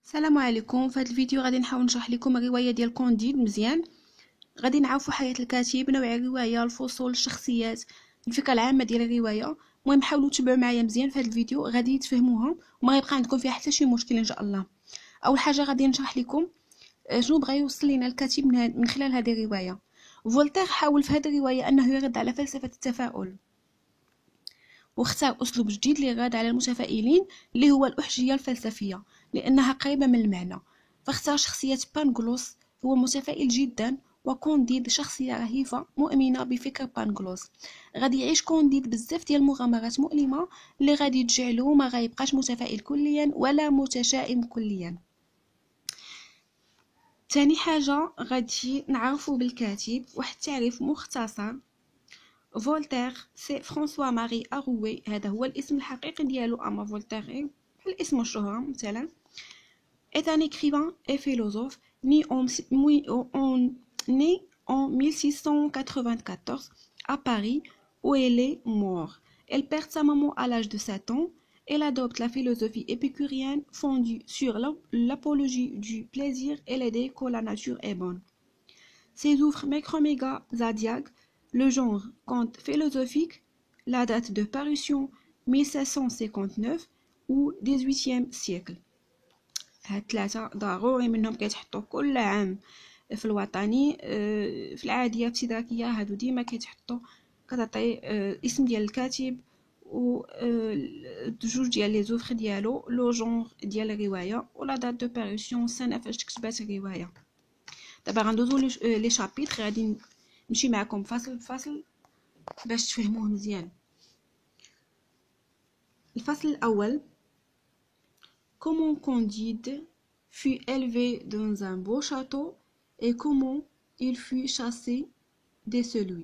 السلام عليكم. في هذا الفيديو غادي نحاول نشرح لكم الروايه ديال كونديد مزيان. غادي نعرفوا حياه الكاتب، نوع الروايه، الفصول، الشخصيات، الفكره العامه ديال الروايه. المهم حاولوا تتبعوا معايا مزيان في هذا الفيديو، غادي تفهموها وما غيبقى عندكم فيها حتى شي مشكل ان شاء الله. اول حاجه غادي نشرح لكم شنو بغى يوصل لنا الكاتب من خلال هذه الروايه. فولتير حاول في هذه الروايه انه يرد على فلسفه التفاؤل، واختار أسلوب جديد للرد على المتفائلين اللي هو الأحجية الفلسفية لأنها قريبة من المعنى. فاختار شخصية بانغلوس، هو متفائل جدا، وكونديد شخصية رهيفة مؤمنة بفكر بانغلوس. غادي يعيش كونديد بزاف ديال المغامرات مؤلمة اللي غادي تجعلو ما غيبقاش متفائل كليا ولا متشائم كليا. تاني حاجة غادي نعرفو بالكاتب واحد التعريف مختصر. فولتير سي فرانسوا ماري أروي، هذا هو الاسم الحقيقي ديالو، أما فولتير بحال اسم الشهرة مثلا. est un écrivain et philosophe né en 1694 à Paris où elle est morte. Elle perd sa maman à l'âge de 7 ans. Elle adopte la philosophie épicurienne fondue sur l'apologie du plaisir et l'idée que la nature est bonne. Ses ouvres Microméga Zodiac, le genre conte philosophique, la date de parution 1759 ou 18e siècle. هاد ثلاثة ضروري منهم كيتحطوا كل عام في الوطني. في العادية في التدراكية هادو ديما كيتحطوا، كتعطي اسم ديال الكاتب و جوج ديال لي زوفر ديالو، لو جونغ ديال الرواية ولا دات دو باريسيون، السنة فاش تكتبات الرواية. دابا غندوزو لي شابيتر، غادي نمشي معكم فصل بفصل باش تفهموه مزيان. الفصل الأول: Comment Candide fut élevé dans un beau château et comment il fut chassé de celui.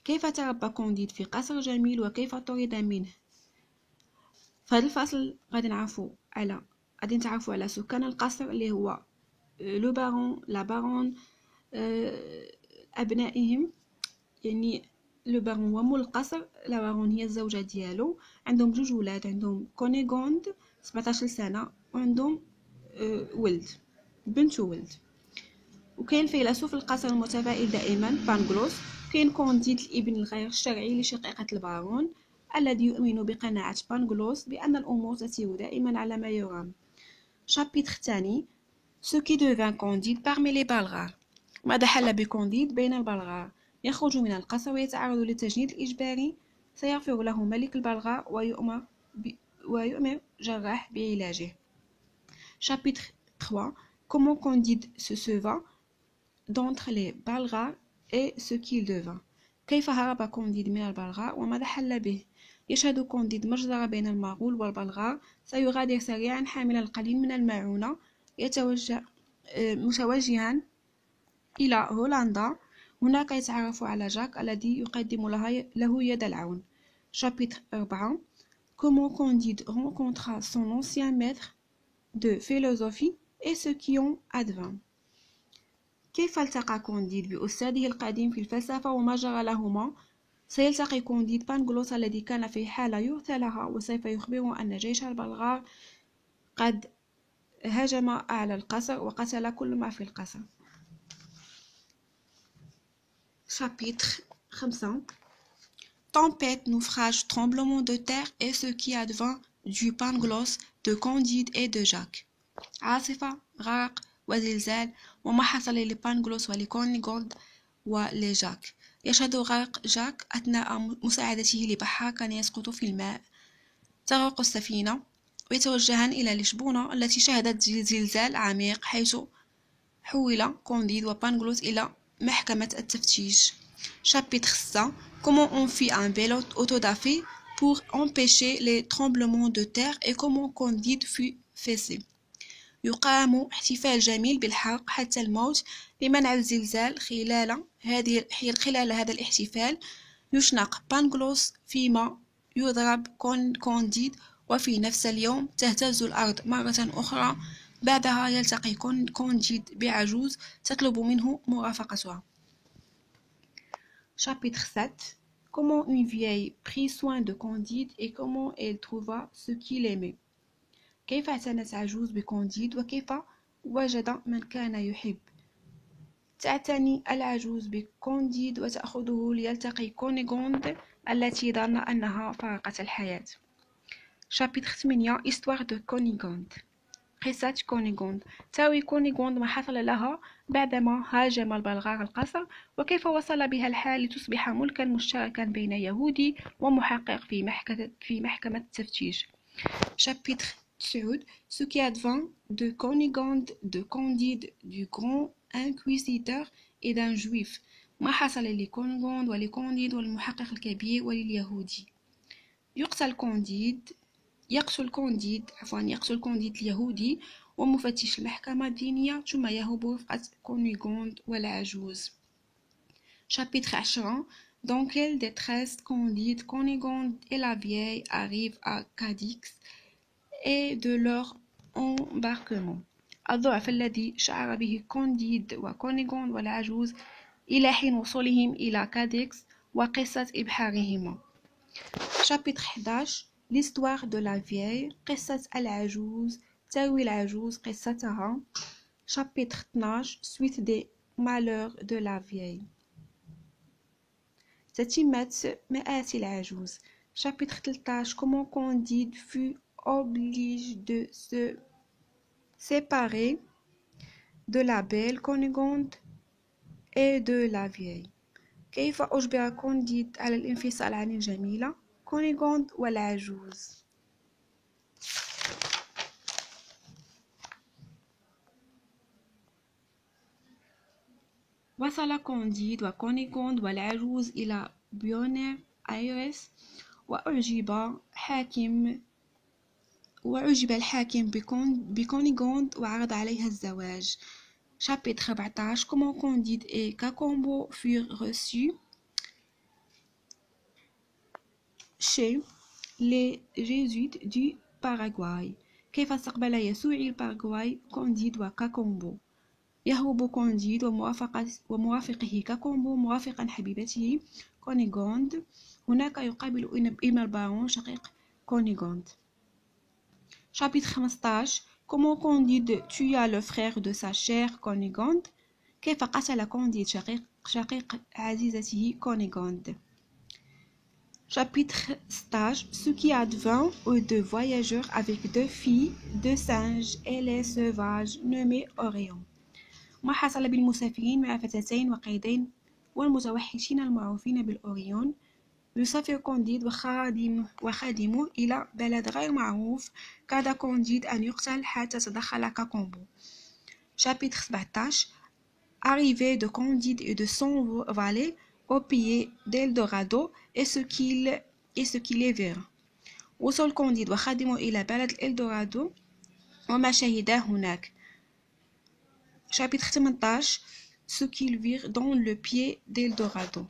كيف تربى كونديد في قصر جميل وكيف طرد منه. في هذا الفصل غادي نتعرفوا على سكان القصر اللي هو لو بارون، لا بارون، أبنائهم، يعني لو بارون هو مول القصر، لا بارون هي الزوجة ديالو. عندهم جوج ولاد، عندهم كونيغوند 17 سنة وعندهم ولد، بنت وولد. وكاين فيلسوف القصر المتفائل دائما بانغلوس. كاين كونديد الابن الغير الشرعي لشقيقة البارون الذي يؤمن بقناعة بانغلوس بأن الأمور تسير دائما على ما يرام. شابيتر الثاني: Ce qui devint Candide parmi les Bulgares. ماذا حل بكونديد بين البلغار؟ يخرج من القصر ويتعرض للتجنيد الإجباري. سيغفر له ملك البلغار ويؤمر جراح بعلاجه. Chapitre 3: Comment Candide se sauva d'entre les Bulgares et ce qu'il devint. كيف هرب كونديد من البلغار وماذا حل به؟ يشهد كونديد مجزرة بين المغول والبلغار. سيغادر سريعا حاملا القليل من المعونة، متوجها إلى هولندا. هناك يتعرف على جاك الذي يقدم له يد العون. Chapitre 4: Comment Candide rencontra son ancien maître de philosophie et ce qui en advint. كيف التقى كونديد بأستاذه القديم في الفلسفة وما جرى لهما. سيلتقي كونديد بانغلوس الذي كان في حالة يرثى لها، وسوف يخبره أن جيش البلغار قد هجم أعلى القصر وقتل كل ما في القصر. Chapitre 5: Tempête, naufrage, tremblement de terre et ce qui advint du Pangloss, de Candide et de Jacques. عاصفة، غرق وزلزال، وما حصل لبانغلوس ولكونيغولد ولجاك. يشهد غرق جاك أثناء مساعدته لبحار كان يسقط في الماء. تغرق السفينة ويتوجهان إلى لشبونة التي شهدت زلزال عميق، حيث حول كونديد وبانغلوس إلى محكمة التفتيش. Chapitre 6: Comment on fit un bel autodafé pour empêcher les tremblements de terre et comment Candide fut fessé. يقام احتفال جميل بالحرق حتى الموت لمنع الزلزال. خلال هذا الاحتفال يشنق بانغلوس فيما يضرب كونديد، وفي نفس اليوم تهتز الأرض مرة أخرى. بعدها يلتقي كونديد بعجوز تطلب منه مرافقتها. Chapitre 7: Comment une vieille prit soin de Candide et comment elle trouva ce qu'il aimait. كيف اعتنت عجوز بكونديد وكيف وجد من كان يحب. تعتني العجوز بكونديد وتأخذه ليلتقي كونيغوند التي ظن أنها فارقة الحياة. شابتر 8 Histoire de Cunégonde. قصة كونيغوند. تروي كونيغوند ما حصل لها بعدما هاجم البلغار القصر وكيف وصل بها الحال لتصبح ملكا مشتركا بين يهودي ومحقق في محكمة التفتيش. Chapitre 9 Ce qui advint de Cunégonde, de Candide, du grand inquisiteur et d'un juif. ما حصل لكونيغوند ولكونديد والمحقق الكبير ولليهودي. يقتل كونديد اليهودي ومفتش المحكمة الدينية ثم يهرب رفقة كونيغوند والعجوز. Chapitre 10 Dans quelle détresse Candide, Cunégonde et la vieille arrivent à Cadix et de leur embarquement. الضعف الذي شعر به كونديد وكونيغوند والعجوز إلى حين وصولهم إلى كاديكس وقصة إبحارهما. Chapitre 11 L'histoire de la vieille. قصة العجوز. تروي العجوز قصتها. Chapitre 12 Suite des malheurs de la vieille. تتمة مآسي العجوز. Chapitre 13 Comment Candide fut obligé de se séparer de la belle Cunégonde et de la vieille. كيف أجبر كونديد على الانفصال عن الجميلة كونيغوند والعجوز. وصل كونديد وكونيغوند والعجوز إلى بيونير آيرس وأعجب الحاكم بكونيغوند وعرض عليها الزواج. Chapitre 14 Comment Candide et Cacambo furent reçus chez les jésuites du Paraguay. كيف استقبل يسوعي الباراغواي كونديد وكاكومبو. يهرب كونديد ومرافقه كاكومبو مرافقا حبيبته كونيغوند. هناك يقابل ابن البارون شقيق كونيغوند. Chapitre 15 Comment Candide tua le frère de sa chère Cunégonde. كيف قتل كونديد شقيق عزيزته كونيغوند. Chapitre 16 Ce qui advint aux deux voyageurs avec deux filles, deux singes et les sauvages nommés Orion. ما حصل بالمسافرين مع فتاتين وقيدين والمتوحشين المعروفين بالأوريون. يسافر كونديد وخادمه إلى بلد غير معروف. كاد كونديد أن يقتل حتى تدخل كاكومبو. Chapitre 17 Arrivée de Candide et de son valet au pied d'Eldorado et ce qu'il est vers. وصل كونديد وخادمه إلى بلد إلدورادو وما شهدا هناك. Chapitre 18 Ce qu'ils virent dans le pied d'Eldorado.